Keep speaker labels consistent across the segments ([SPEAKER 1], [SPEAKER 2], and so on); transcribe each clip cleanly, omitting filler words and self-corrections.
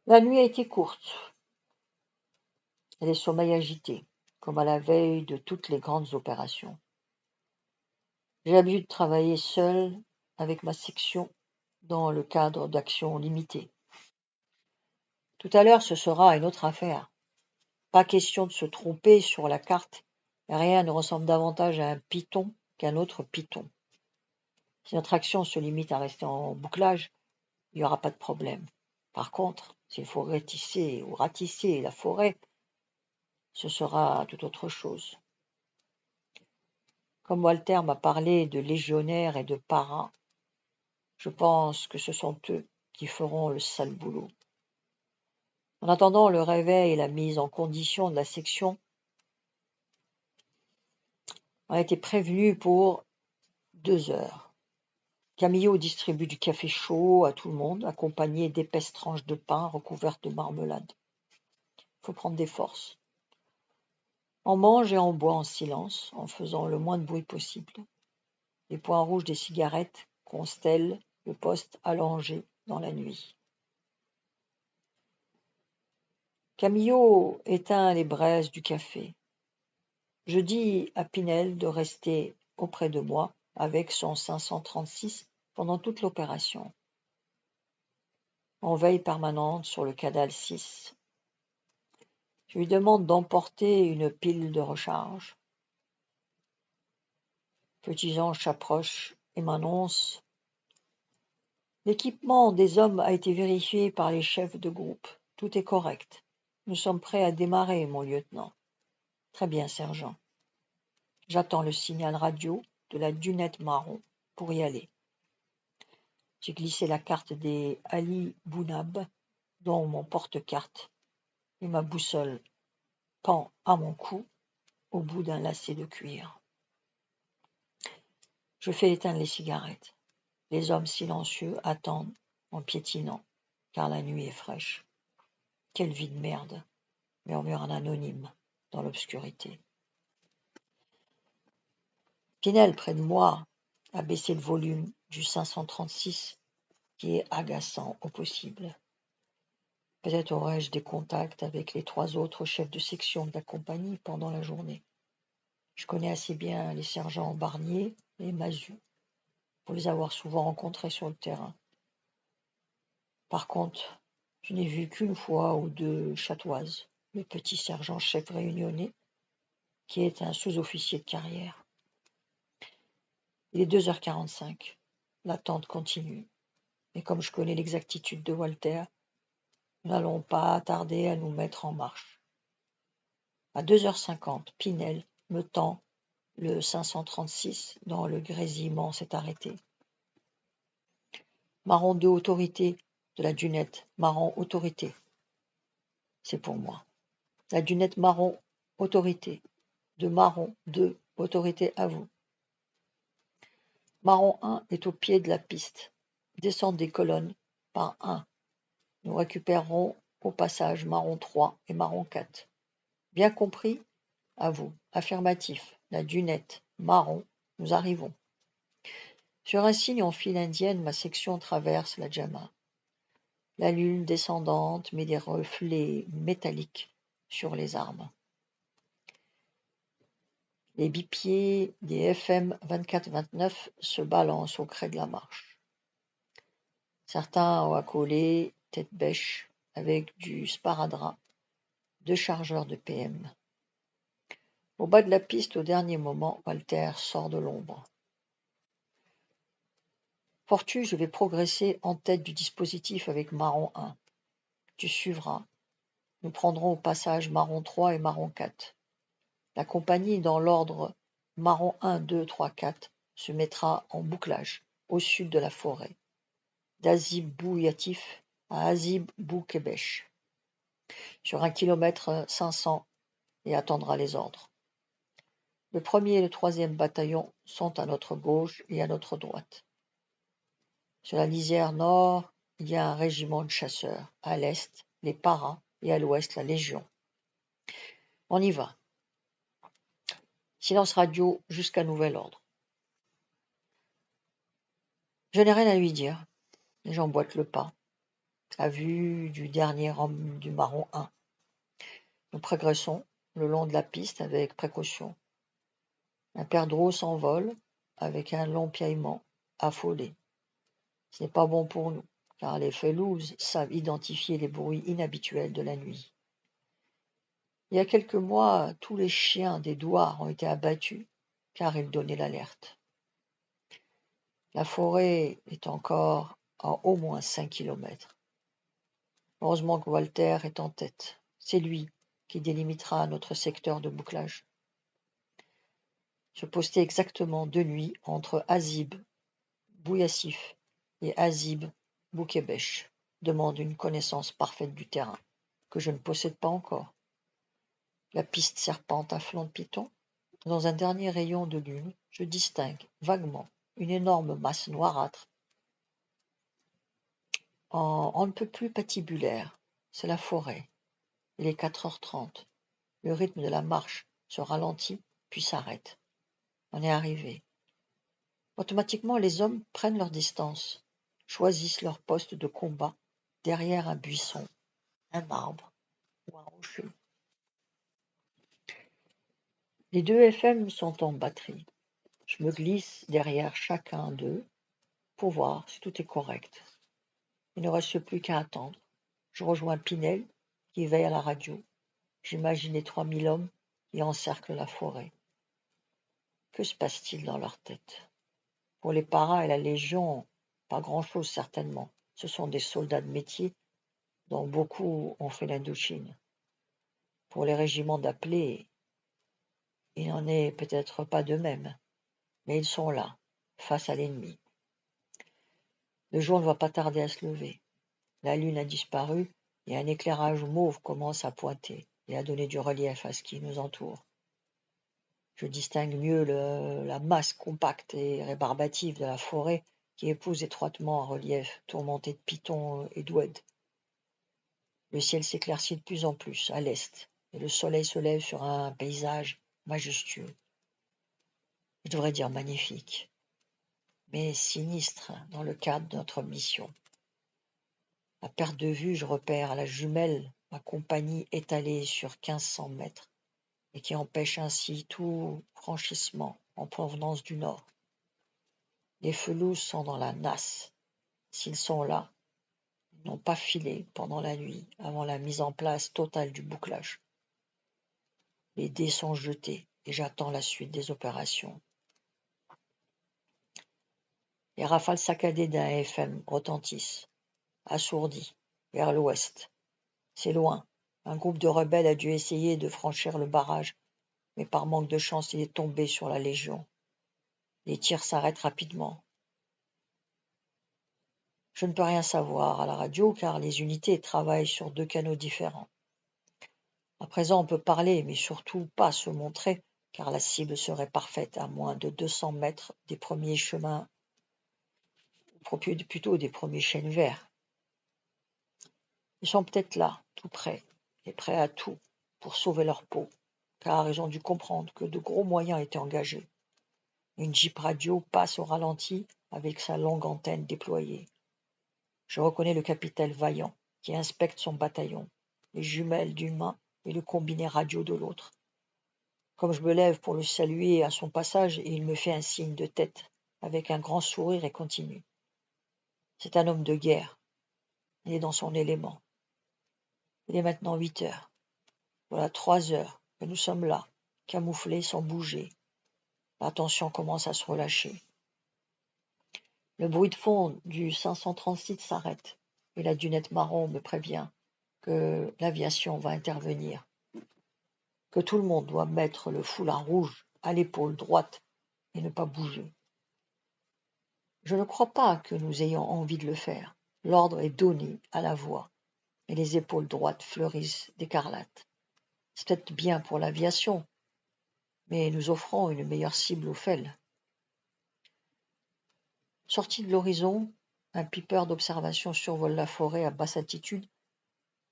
[SPEAKER 1] La nuit a été courte et les sommeils agités, comme à la veille de toutes les grandes opérations. J'ai l'habitude de travailler seul avec ma section dans le cadre d'actions limitées. Tout à l'heure, ce sera une autre affaire. Pas question de se tromper sur la carte. Rien ne ressemble davantage à un python qu'un autre python. Si notre action se limite à rester en bouclage, il n'y aura pas de problème. Par contre, s'il faut ratisser la forêt, ce sera tout autre chose. Comme Walter m'a parlé de légionnaires et de paras, je pense que ce sont eux qui feront le sale boulot. En attendant le réveil et la mise en condition de la section, on a été prévenu pour 2 heures. Camillo distribue du café chaud à tout le monde, accompagné d'épaisses tranches de pain recouvertes de marmelade. Il faut prendre des forces. On mange et on boit en silence, en faisant le moins de bruit possible. Les points rouges des cigarettes constellent le poste allongé dans la nuit. Camillo éteint les braises du café. Je dis à Pinel de rester auprès de moi avec son 536 pendant toute l'opération, en veille permanente sur le canal 6. Je lui demande d'emporter une pile de recharge. Petit Ange s'approche et m'annonce: l'équipement des hommes a été vérifié par les chefs de groupe. Tout est correct. Nous sommes prêts à démarrer, mon lieutenant. Très bien, sergent. J'attends le signal radio de la dunette marron pour y aller. J'ai glissé la carte des Ali Bounab dans mon porte-carte et ma boussole pend à mon cou au bout d'un lacet de cuir. Je fais éteindre les cigarettes. Les hommes silencieux attendent en piétinant, car la nuit est fraîche. Quelle vie de merde, murmure un anonyme dans l'obscurité. Pinel, près de moi, a baissé le volume du 536, qui est agaçant au possible. Peut-être aurais-je des contacts avec les 3 autres chefs de section de la compagnie pendant la journée. Je connais assez bien les sergents Barnier et Mazu, pour les avoir souvent rencontrés sur le terrain. Par contre, je n'ai vu qu'une fois ou 2 Chatoise, le petit sergent-chef réunionnais, qui est un sous-officier de carrière. Il est 2h45. L'attente continue. Et comme je connais l'exactitude de Walter, nous n'allons pas tarder à nous mettre en marche. À 2h50, Pinel me tend le 536 dont le grésillement s'est arrêté. Marron 2 autorité de la dunette, Marron autorité. C'est pour moi. La dunette Marron autorité. De Marron 2 autorité à vous. Marron 1 est au pied de la piste. Descente des colonnes par 1. Nous récupérerons au passage Marron 3 et Marron 4. Bien compris? À vous. Affirmatif. La dunette Marron, nous arrivons. Sur un signe en file indienne, ma section traverse la Jama. La lune descendante met des reflets métalliques sur les arbres. Les bipieds des FM 24-29 se balancent au crêt de la marche. Certains ont accolé tête bêche avec du sparadrap, 2 chargeurs de PM. Au bas de la piste, au dernier moment, Walter sort de l'ombre. Fortu, je vais progresser en tête du dispositif avec Marron 1. Tu suivras. Nous prendrons au passage Marron 3 et Marron 4. La compagnie, dans l'ordre Marron 1, 2, 3, 4, se mettra en bouclage, au sud de la forêt, d'Azib Bou Yatif à Azib Bou Kebesh, sur 1 km 500, et attendra les ordres. Le 1er et le 3e bataillon sont à notre gauche et à notre droite. Sur la lisière nord, il y a un régiment de chasseurs, à l'est, les paras, et à l'ouest, la Légion. On y va. Silence radio jusqu'à nouvel ordre. Je n'ai rien à lui dire, et j'emboîte le pas. à vue du dernier homme du Marron 1. Nous progressons le long de la piste avec précaution. Un perdreau s'envole avec un long piaillement affolé. Ce n'est pas bon pour nous, car les felouses savent identifier les bruits inhabituels de la nuit. Il y a quelques mois, tous les chiens des douars ont été abattus, car ils donnaient l'alerte. La forêt est encore à au moins 5 kilomètres. Heureusement que Walter est en tête. C'est lui qui délimitera notre secteur de bouclage. Se poster exactement de nuit entre Azib Bouyassif et Azib Bouquet-Bêche demande une connaissance parfaite du terrain, que je ne possède pas encore. La piste serpente à flanc de piton. Dans un dernier rayon de lune, je distingue vaguement une énorme masse noirâtre, on ne peut plus patibulaire. C'est la forêt. Il est 4h30. Le rythme de la marche se ralentit, puis s'arrête. On est arrivé. Automatiquement, les hommes prennent leur distance, choisissent leur poste de combat derrière un buisson, un arbre ou un rocher. Les deux FM sont en batterie. Je me glisse derrière chacun d'eux pour voir si tout est correct. Il ne reste plus qu'à attendre. Je rejoins Pinel, qui veille à la radio. J'imagine les 3000 hommes qui encerclent la forêt. Que se passe-t-il dans leur tête? Pour les paras et la Légion, pas grand-chose certainement. Ce sont des soldats de métier dont beaucoup ont fait l'Indochine. Pour les régiments d'appelés, il n'en est peut-être pas de même, mais ils sont là, face à l'ennemi. Le jour ne va pas tarder à se lever. La lune a disparu et un éclairage mauve commence à pointer et à donner du relief à ce qui nous entoure. Je distingue mieux la masse compacte et rébarbative de la forêt qui épouse étroitement un relief tourmenté de pitons et d'oueds. Le ciel s'éclaircit de plus en plus à l'est et le soleil se lève sur un paysage majestueux. Je devrais dire magnifique, mais sinistre dans le cadre de notre mission. À perte de vue, je repère à la jumelle ma compagnie étalée sur 1500 mètres et qui empêche ainsi tout franchissement en provenance du nord. Les felouses sont dans la nasse. S'ils sont là, ils n'ont pas filé pendant la nuit avant la mise en place totale du bouclage. Les dés sont jetés et j'attends la suite des opérations. Les rafales saccadées d'un FM retentissent, assourdis, vers l'ouest. C'est loin. Un groupe de rebelles a dû essayer de franchir le barrage, mais par manque de chance, il est tombé sur la Légion. Les tirs s'arrêtent rapidement. Je ne peux rien savoir à la radio car les unités travaillent sur 2 canaux différents. À présent, on peut parler, mais surtout pas se montrer, car la cible serait parfaite à moins de 200 mètres des premiers chemins, plutôt des premiers chênes verts. Ils sont peut-être là, tout près, et prêts à tout pour sauver leur peau, car ils ont dû comprendre que de gros moyens étaient engagés. Une Jeep radio passe au ralenti avec sa longue antenne déployée. Je reconnais le capitaine Vaillant qui inspecte son bataillon, les jumelles d'une main et le combiné radio de l'autre. Comme je me lève pour le saluer à son passage, il me fait un signe de tête avec un grand sourire et continue. C'est un homme de guerre. Il est dans son élément. Il est maintenant 8 heures. Voilà 3 heures que nous sommes là, camouflés sans bouger. La tension commence à se relâcher. Le bruit de fond du 536 s'arrête et la dunette marron me prévient que l'aviation va intervenir, que tout le monde doit mettre le foulard rouge à l'épaule droite et ne pas bouger. Je ne crois pas que nous ayons envie de le faire. L'ordre est donné à la voix et les épaules droites fleurissent d'écarlate. C'est peut-être bien pour l'aviation, mais nous offrons une meilleure cible aux fêles. Sorti de l'horizon, un piper d'observation survole la forêt à basse altitude,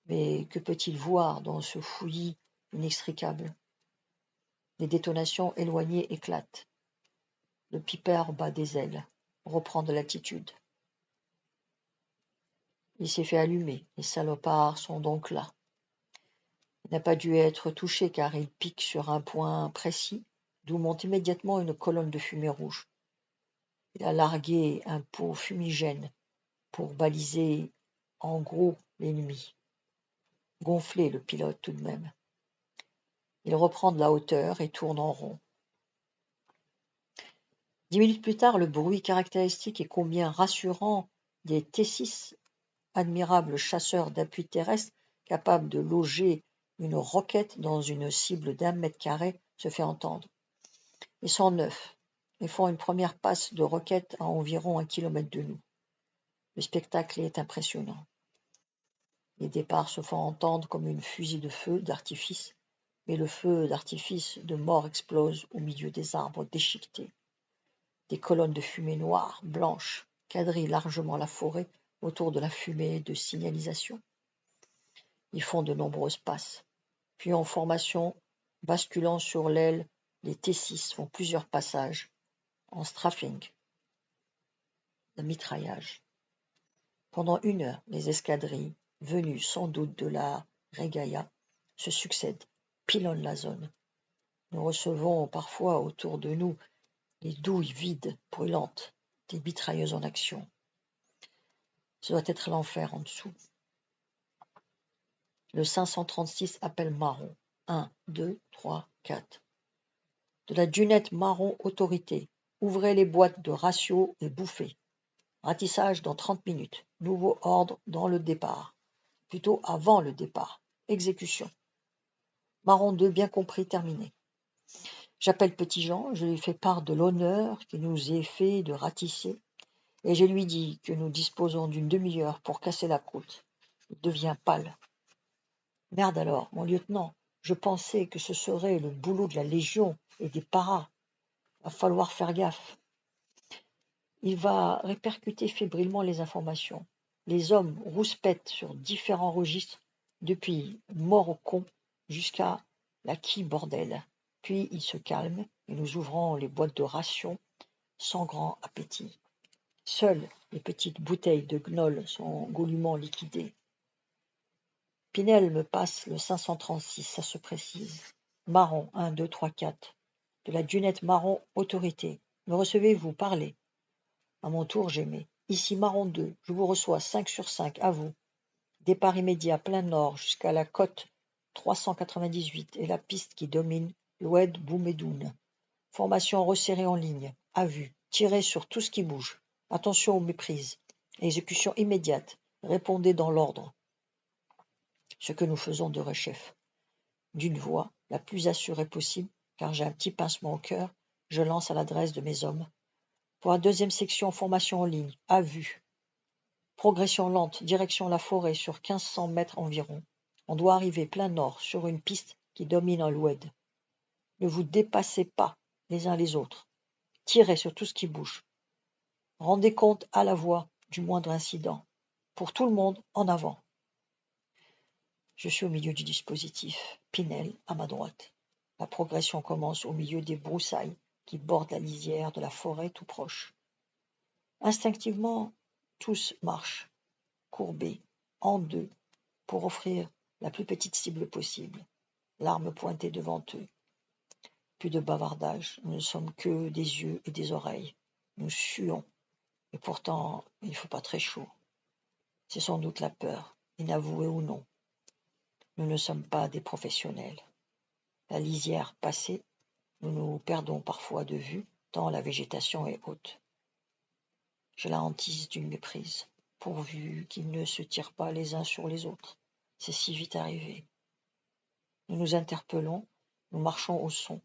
[SPEAKER 1] mais que peut-il voir dans ce fouillis inextricable? Les détonations éloignées éclatent. Le piper bat des ailes, reprend de l'altitude. Il s'est fait allumer, les salopards sont donc là. Il n'a pas dû être touché car il pique sur un point précis, d'où monte immédiatement une colonne de fumée rouge. Il a largué un pot fumigène pour baliser en gros l'ennemi. Gonflé le pilote tout de même. Il reprend de la hauteur et tourne en rond. 10 minutes plus tard, le bruit caractéristique et combien rassurant des T6, admirables chasseurs d'appui terrestre capables de loger une roquette dans une cible d'1 mètre carré, se fait entendre. Ils sont 9 et font une première passe de roquette à environ 1 kilomètre de nous. Le spectacle est impressionnant. Les départs se font entendre comme une fusée de feu d'artifice, mais le feu d'artifice de mort explose au milieu des arbres déchiquetés. Des colonnes de fumée noire, blanche, quadrillent largement la forêt autour de la fumée de signalisation. Ils font de nombreuses passes. Puis en formation, basculant sur l'aile, les T6 font plusieurs passages en strafing, de mitraillage. Pendant 1 heure, les escadrilles, venues sans doute de la Regaïa, se succèdent, pilonnent la zone. Nous recevons parfois autour de nous les douilles vides, brûlantes, des mitrailleuses en action. Ce doit être l'enfer en dessous. Le 536 appelle marron. 1, 2, 3, 4. De la dunette marron autorité. Ouvrez les boîtes de ratio et bouffez. Ratissage dans 30 minutes. Nouveau ordre dans le départ. Plutôt avant le départ. Exécution. Marron 2, bien compris, terminé. J'appelle Petit Jean, je lui fais part de l'honneur qui nous est fait de ratisser, et je lui dis que nous disposons d'une demi-heure pour casser la croûte. Il devient pâle. Merde alors, mon lieutenant, je pensais que ce serait le boulot de la Légion et des paras. Va falloir faire gaffe. Il va répercuter fébrilement les informations. Les hommes rouspètent sur différents registres, depuis mort au con jusqu'à la qui bordel. Puis il se calme et nous ouvrons les boîtes de rations sans grand appétit. Seules les petites bouteilles de gnôle sont goulûment liquidées. Pinel me passe le 536, ça se précise. Marron, 1, 2, 3, 4. De la dunette marron, autorité. Me recevez-vous? Parlez. À mon tour, j'aimais. Ici Marron 2, je vous reçois 5 sur 5, à vous. Départ immédiat plein nord jusqu'à la côte 398 et la piste qui domine l'Oued Boumedoun. Formation resserrée en ligne, à vue. Tirez sur tout ce qui bouge. Attention aux méprises. Exécution immédiate. Répondez dans l'ordre. Ce que nous faisons de rechef. D'une voix la plus assurée possible, car j'ai un petit pincement au cœur, je lance à l'adresse de mes hommes. Pour la deuxième section, formation en ligne, à vue. Progression lente, direction la forêt sur 1500 mètres environ. On doit arriver plein nord sur une piste qui domine l'oued. Ne vous dépassez pas les uns les autres. Tirez sur tout ce qui bouge. Rendez compte à la voix du moindre incident. Pour tout le monde, en avant. Je suis au milieu du dispositif. Pinel à ma droite. La progression commence au milieu des broussailles qui bordent la lisière de la forêt tout proche. Instinctivement, tous marchent, courbés, en deux, pour offrir la plus petite cible possible, l'arme pointée devant eux. Plus de bavardage, nous ne sommes que des yeux et des oreilles. Nous suons, et pourtant il ne faut pas très chaud. C'est sans doute la peur, inavouée ou non. Nous ne sommes pas des professionnels. La lisière passée, nous nous perdons parfois de vue, tant la végétation est haute. Je la hantise d'une méprise, pourvu qu'ils ne se tirent pas les uns sur les autres. C'est si vite arrivé. Nous nous interpellons, nous marchons au son.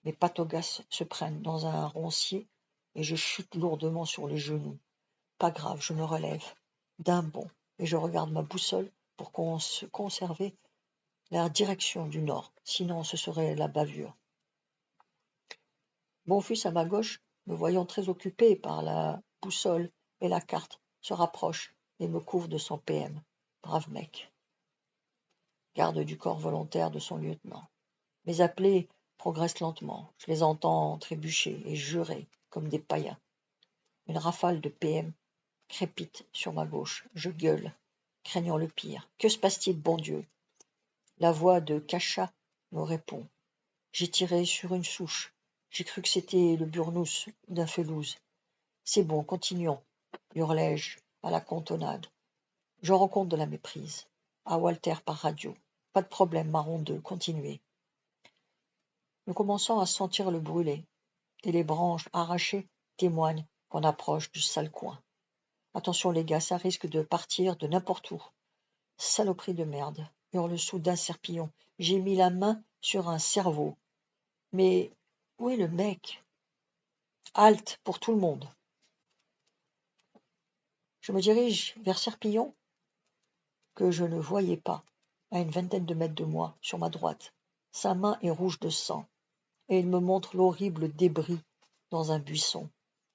[SPEAKER 1] Mes patogas se prennent dans un roncier et je chute lourdement sur les genoux. Pas grave, je me relève d'un bond et je regarde ma boussole pour conserver la direction du nord, sinon ce serait la bavure. Mon fils à ma gauche, me voyant très occupé par la boussole et la carte, se rapproche et me couvre de son PM. Brave mec. Garde du corps volontaire de son lieutenant. Mes appelés progressent lentement. Je les entends trébucher et jurer comme des païens. Une rafale de PM crépite sur ma gauche. Je gueule, craignant le pire. Que se passe-t-il, bon Dieu? La voix de Cacha me répond. J'ai tiré sur une souche. J'ai cru que c'était le burnous d'un felouz. C'est bon, continuons, hurlai-je à la cantonade. Je rends compte de la méprise. À Walter par radio. Pas de problème, marron 2, continuez. Nous commençons à sentir le brûler, et les branches arrachées témoignent qu'on approche du sale coin. Attention les gars, ça risque de partir de n'importe où. Saloperie de merde, hurle soudain Serpillon. J'ai mis la main sur un cerveau. Mais où est le mec? Halte pour tout le monde. Je me dirige vers Serpillon, que je ne voyais pas, à une vingtaine de mètres de moi, sur ma droite. Sa main est rouge de sang, et il me montre l'horrible débris dans un buisson.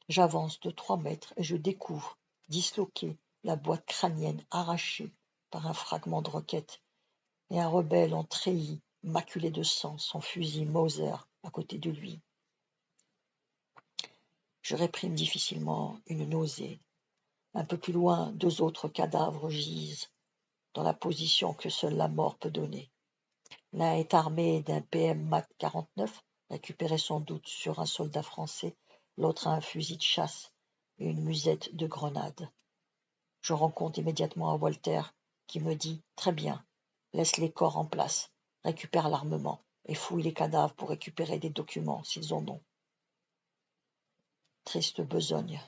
[SPEAKER 1] J'avance de 3 mètres et je découvre, disloqué, la boîte crânienne arrachée par un fragment de roquette, et un rebelle en treillis, maculé de sang, son fusil Mauser à côté de lui. Je réprime difficilement une nausée. Un peu plus loin, 2 autres cadavres gisent, dans la position que seule la mort peut donner. L'un est armé d'un PM Mat 49, récupéré sans doute sur un soldat français, l'autre a un fusil de chasse et une musette de grenade. Je rends compte immédiatement à Walter, qui me dit « Très bien, laisse les corps en place, récupère l'armement et fouille les cadavres pour récupérer des documents s'ils en ont. » Triste besogne,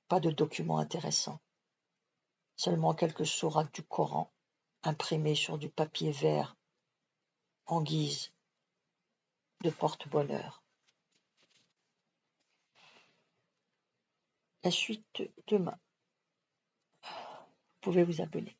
[SPEAKER 1] pas de documents intéressants, seulement quelques sourates du Coran imprimées sur du papier vert en guise de porte-bonheur. La suite demain. Vous pouvez vous abonner.